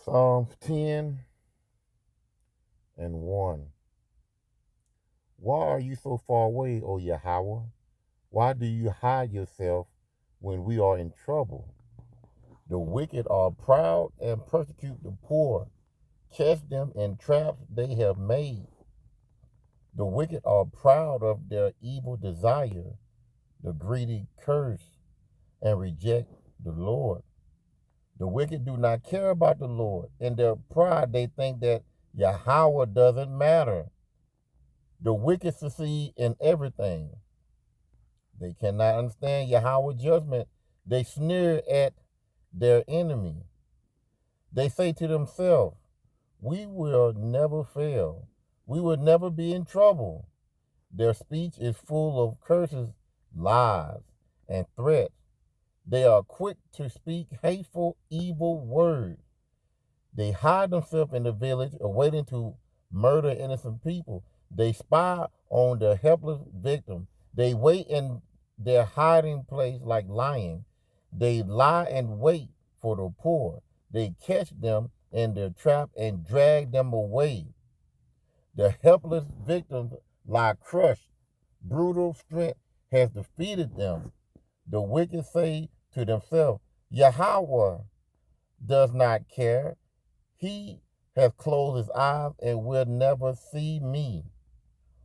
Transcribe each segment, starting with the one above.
Psalms 10 and 1. Why are you so far away, O Yahweh? Why do you hide yourself when we are in trouble? The wicked are proud and persecute the poor. Catch them in traps they have made. The wicked are proud of their evil desire. The greedy curse and reject the Lord. The wicked do not care about the Lord. In their pride, they think that Yahweh doesn't matter. The wicked succeed in everything. They cannot understand Yahweh's judgment. They sneer at their enemy. They say to themselves, we will never fail. We will never be in trouble. Their speech is full of curses, lies, and threats. They are quick to speak hateful, evil words. They hide themselves in the village, awaiting to murder innocent people. They spy on their helpless victim. They wait in their hiding place like lions. They lie in wait for the poor. They catch them in their trap and drag them away. The helpless victims lie crushed. Brutal strength has defeated them. The wicked say to themselves, Yahweh does not care. He has closed his eyes and will never see me.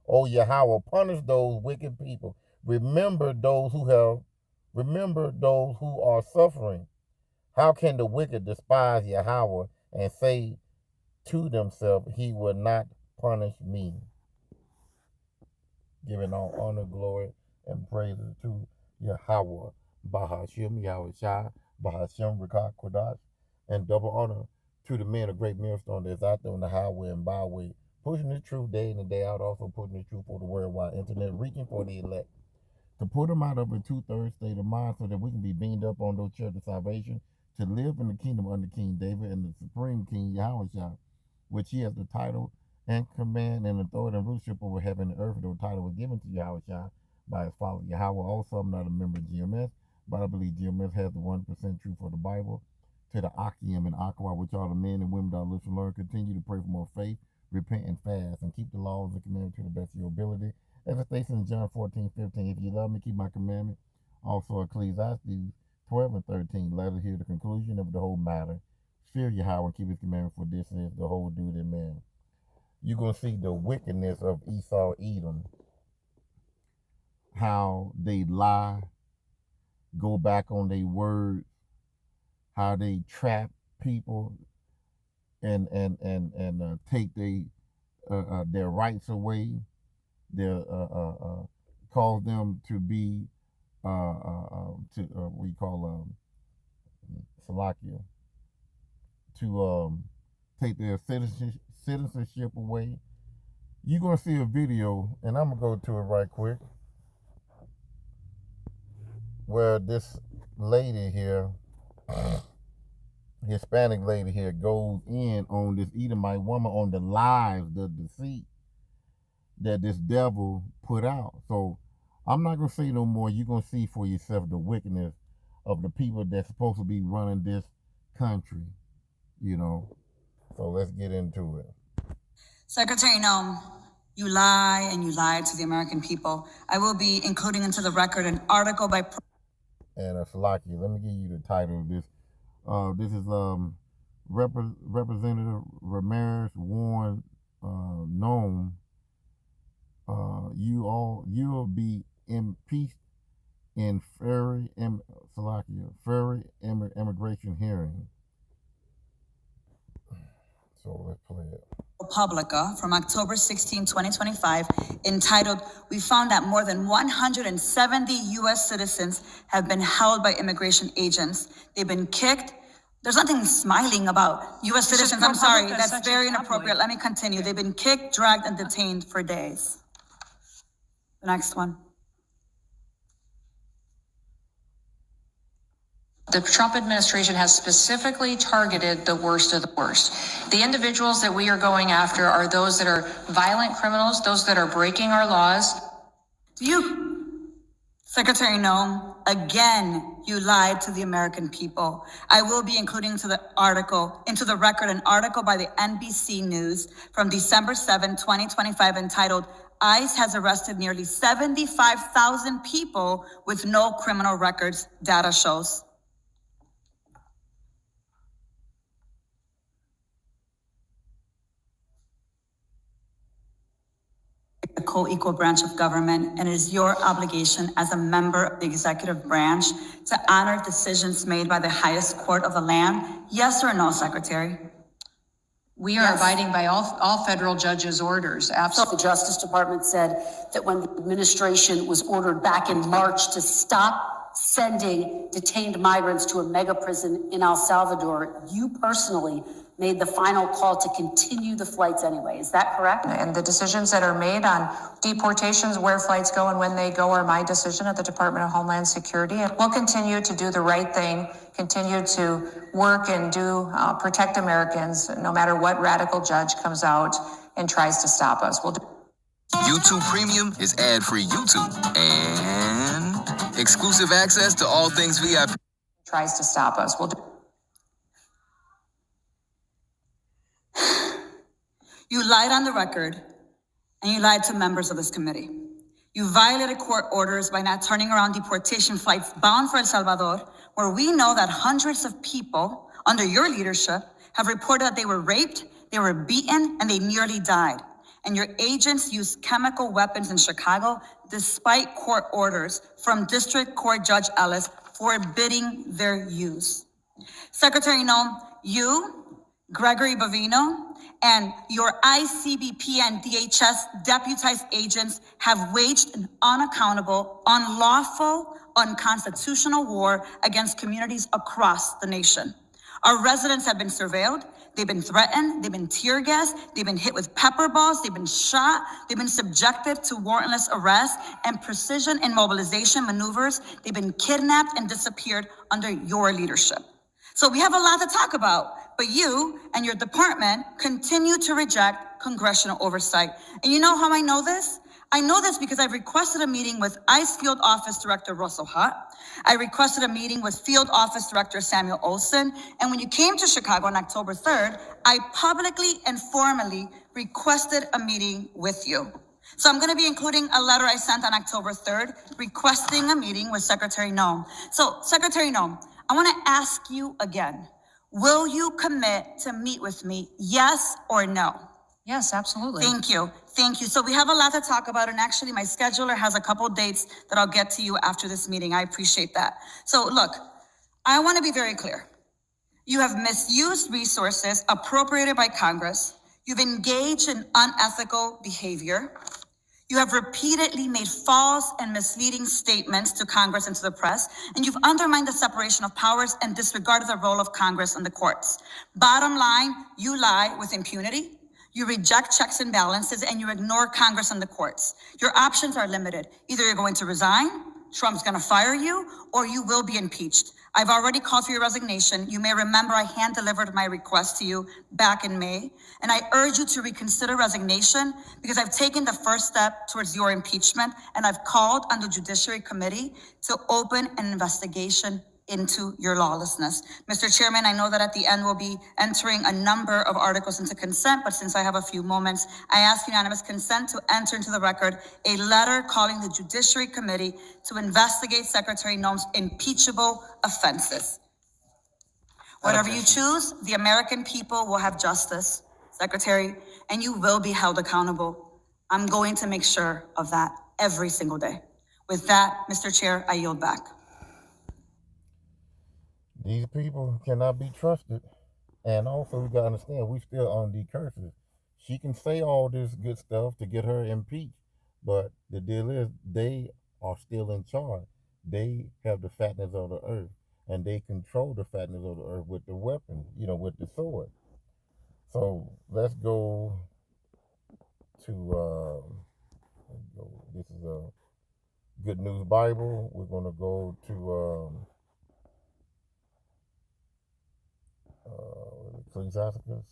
O Yahweh, punish those wicked people. Remember those who are suffering. How can the wicked despise Yahweh and say to themselves, he will not punish me? Giving all honor, glory, and praises to Yahweh, Bahashim, Yahweh Shai, Bahashim, Rakah, Kodash, and double honor to the men of great millstone that's out there on the highway and byway, pushing the truth day in and day out, also pushing the truth for the worldwide internet, reaching for the elect, to put them out of a two-thirds state of mind so that we can be beamed up on those chairs of salvation, to live in the kingdom under King David and the supreme King Yahweh Shai, which he has the title and command and authority and rulership over heaven and earth. The title was given to Yahweh Shai by his father Yahweh. Also, I'm not a member of GMS, but I believe GMS has the 1% truth for the Bible. To the Akim and Aqua, which are the men and women that listen, learn, continue to pray for more faith, repent and fast, and keep the laws and commandments to the best of your ability. As it states in John 14:15, if you love me, keep my commandment. Also, Ecclesiastes 12 and 13, let us hear the conclusion of the whole matter. Fear Yahweh and keep his commandment, for this is the whole duty of man. You're going to see the wickedness of Esau, Edom, how they lie, go back on their words, how they trap people and take their rights away, their cause them to be what you call Salakia, to take their citizenship away. You're gonna see a video, and I'm gonna go to it right quick, where this lady here, Hispanic lady here, goes in on this Edomite woman on the lies, the deceit that this devil put out. So I'm not gonna say no more. You're gonna see for yourself the wickedness of the people that's supposed to be running this country, you know. So let's get into it. Secretary Noem, you lie and you lied to the American people. I will be including into the record an article by... And Salaki, let me give you the title of this. This is Representative Ramirez Warren Noem. You'll be impeached in fairy immigration hearing. So let's play it. Republica from October 16, 2025, entitled, "We found that more than 170 U.S. citizens have been held by immigration agents. They've been kicked." There's nothing smiling about U.S. citizens. I'm sorry, that's very inappropriate. Let me continue. They've been kicked, dragged, and detained for days. The next one. The Trump administration has specifically targeted the worst of the worst. The individuals that we are going after are those that are violent criminals, those that are breaking our laws. Do you Secretary Noem, again, you lied to the American people. I will be including into the record, an article by the NBC News from December 7, 2025, entitled, ICE has arrested nearly 75,000 people with no criminal records, data shows. The co-equal branch of government, and it is your obligation as a member of the executive branch to honor decisions made by the highest court of the land. Yes or no, Secretary? We are abiding by all federal judges' orders, absolutely. The Justice Department said that when the administration was ordered back in March to stop sending detained migrants to a mega prison in El Salvador, you personally made the final call to continue the flights anyway. Is that correct? And the decisions that are made on deportations, where flights go and when they go, are my decision at the Department of Homeland Security. And we'll continue to do the right thing, continue to work and protect Americans, no matter what radical judge comes out and tries to stop us. We'll do. YouTube Premium is ad-free YouTube and exclusive access to all things VIP. Tries to stop us. We'll do. You lied on the record, and you lied to members of this committee. You violated court orders by not turning around deportation flights bound for El Salvador, where we know that hundreds of people under your leadership have reported that they were raped, they were beaten, and they nearly died. And your agents used chemical weapons in Chicago despite court orders from District Court Judge Ellis forbidding their use. Secretary Noem, you, Gregory Bavino, and your ICBP and DHS deputized agents have waged an unaccountable, unlawful, unconstitutional war against communities across the nation. Our residents have been surveilled, they've been threatened, they've been tear gassed, they've been hit with pepper balls, they've been shot, they've been subjected to warrantless arrest and precision immobilization maneuvers, they've been kidnapped and disappeared under your leadership. So we have a lot to talk about, but you and your department continue to reject congressional oversight. And you know how I know this? I know this because I've requested a meeting with ICE Field Office Director Russell Hutt. I requested a meeting with Field Office Director Samuel Olson. And when you came to Chicago on October 3rd, I publicly and formally requested a meeting with you. So I'm going to be including a letter I sent on October 3rd requesting a meeting with Secretary Noem. So, Secretary Noem, I want to ask you again, will you commit to meet with me, yes or no? Yes, absolutely. Thank you. Thank you. So we have a lot to talk about, and actually my scheduler has a couple dates that I'll get to you after this meeting. I appreciate that. So look, I want to be very clear. You have misused resources appropriated by Congress. You've engaged in unethical behavior. You have repeatedly made false and misleading statements to Congress and to the press, and you've undermined the separation of powers and disregarded the role of Congress and the courts. Bottom line, you lie with impunity. You reject checks and balances, and you ignore Congress and the courts. Your options are limited. Either you're going to resign, Trump's going to fire you, or you will be impeached. I've already called for your resignation. You may remember I hand-delivered my request to you back in May, and I urge you to reconsider resignation because I've taken the first step towards your impeachment, and I've called on the Judiciary Committee to open an investigation into your lawlessness. Mr. Chairman, I know that at the end we'll be entering a number of articles into consent, but since I have a few moments, I ask unanimous consent to enter into the record a letter calling the Judiciary Committee to investigate Secretary Noem's impeachable offenses. Whatever you choose, the American people will have justice, Secretary, and you will be held accountable. I'm going to make sure of that every single day. With that, Mr. Chair, I yield back. These people cannot be trusted. And also, we got to understand, we still on the curses. She can say all this good stuff to get her impeached, but the deal is they are still in charge. They have the fatness of the earth, and they control the fatness of the earth with the weapon, with the sword. So let's go to, this is a Good News Bible. We're going to go to Ecclesiasticus.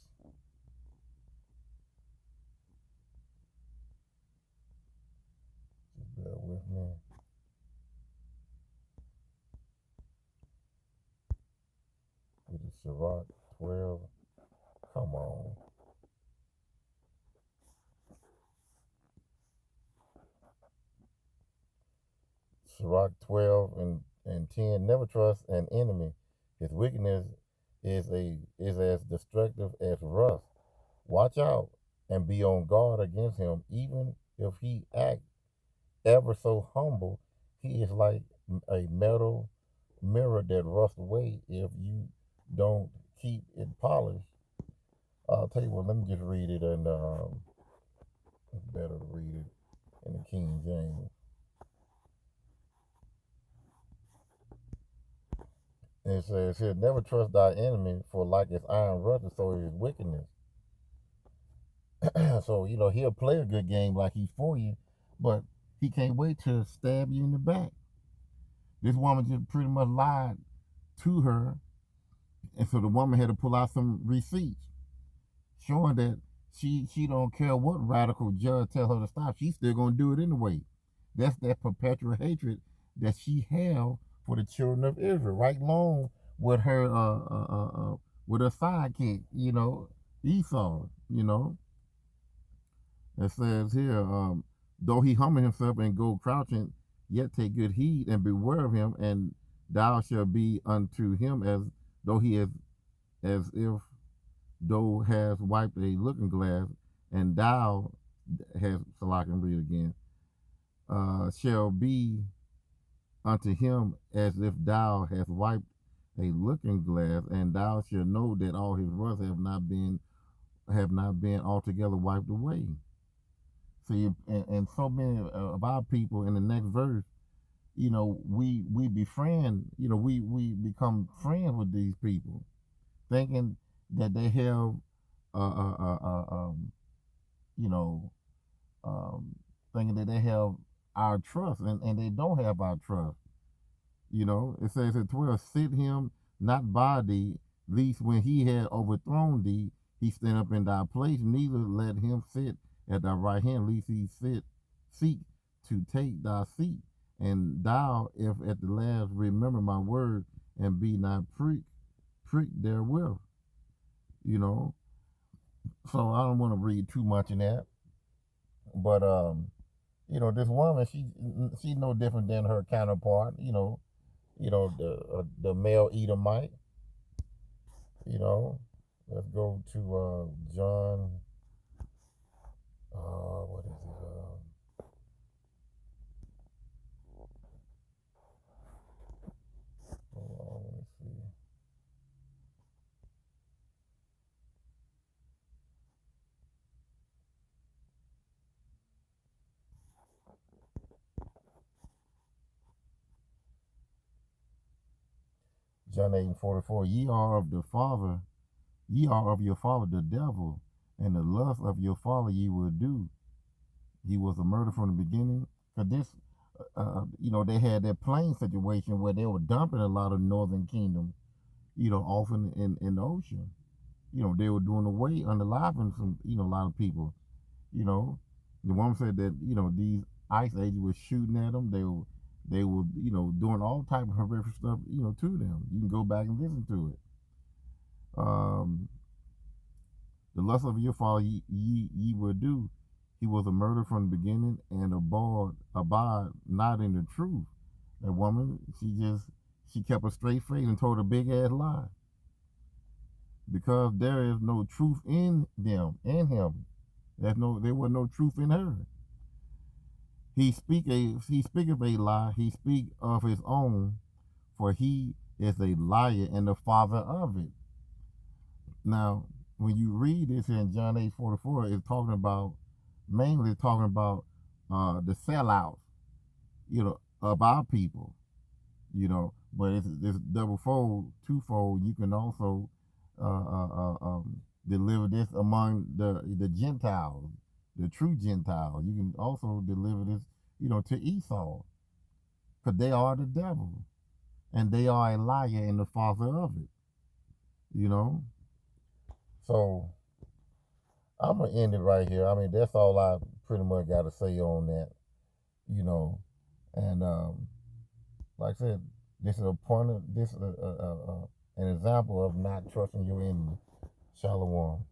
Just bear with me. Sirach 12. Come on. Sirach 12 and 10. Never trust an enemy. His wickedness is as destructive as rust. Watch out and be on guard against him, even if he act ever so humble. He is like a metal mirror that rusts away if you don't keep it polished. I'll tell you what, let me just read it, and it's better to read it in the King James. And it says here, never trust thy enemy, for like his iron rusteth, so is his wickedness. So, he'll play a good game like he's for you, but he can't wait to stab you in the back. This woman just pretty much lied to her, and so the woman had to pull out some receipts showing that she don't care what radical judge tell her to stop. She's still gonna do it anyway. That's that perpetual hatred that she have for the children of Israel, right along with her with her sidekick, Esau. It says here, though he humble himself and go crouching, yet take good heed and beware of him, and thou shalt be unto him as though he is as if thou hast wiped a looking glass, and thou hast, so I can read again, shall be unto him as if thou hast wiped a looking glass, and thou shalt know that all his rust have not been altogether wiped away. See, and so many of our people in the next verse, we befriend, we become friends with these people, thinking that they have, you know, thinking that they have our trust, and they don't have our trust. It says at 12, sit him not by thee, lest when he had overthrown thee, he stand up in thy place, neither let him sit at thy right hand, lest he seek to take thy seat. And thou, if at the last remember my word, and be not pricked therewith. So I don't want to read too much in that. But this woman, she's no different than her counterpart, the male Edomite. Let's go to John. What is it? Hold on, let me see. John 8:44. Ye are of your father the devil, and the lust of your father ye will do. He was a murderer from the beginning. Because this, they had that plane situation where they were dumping a lot of northern kingdom, off in the ocean. They were doing away, unaliving some, a lot of people. The woman said that, these ice agents were shooting at them. They were, doing all type of horrific stuff, to them. You can go back and listen to it. The lust of your father ye will do. He was a murderer from the beginning, and abide not in the truth. That woman, she kept a straight face and told a big ass lie. Because there is no truth in him. There was no truth in her. He speaketh a lie, he speak of his own, for he is a liar and the father of it. Now, when you read this in John 8:44, it's mainly talking about the sellouts, of our people, but it's twofold. You can also deliver this among the Gentiles, the true Gentiles. You can also deliver this, to Esau, because they are the devil, and they are a liar and the father of it. So I'm gonna end it right here. I mean, that's all I pretty much got to say on that. And like I said, this is an example of not trusting your enemy. Shalom.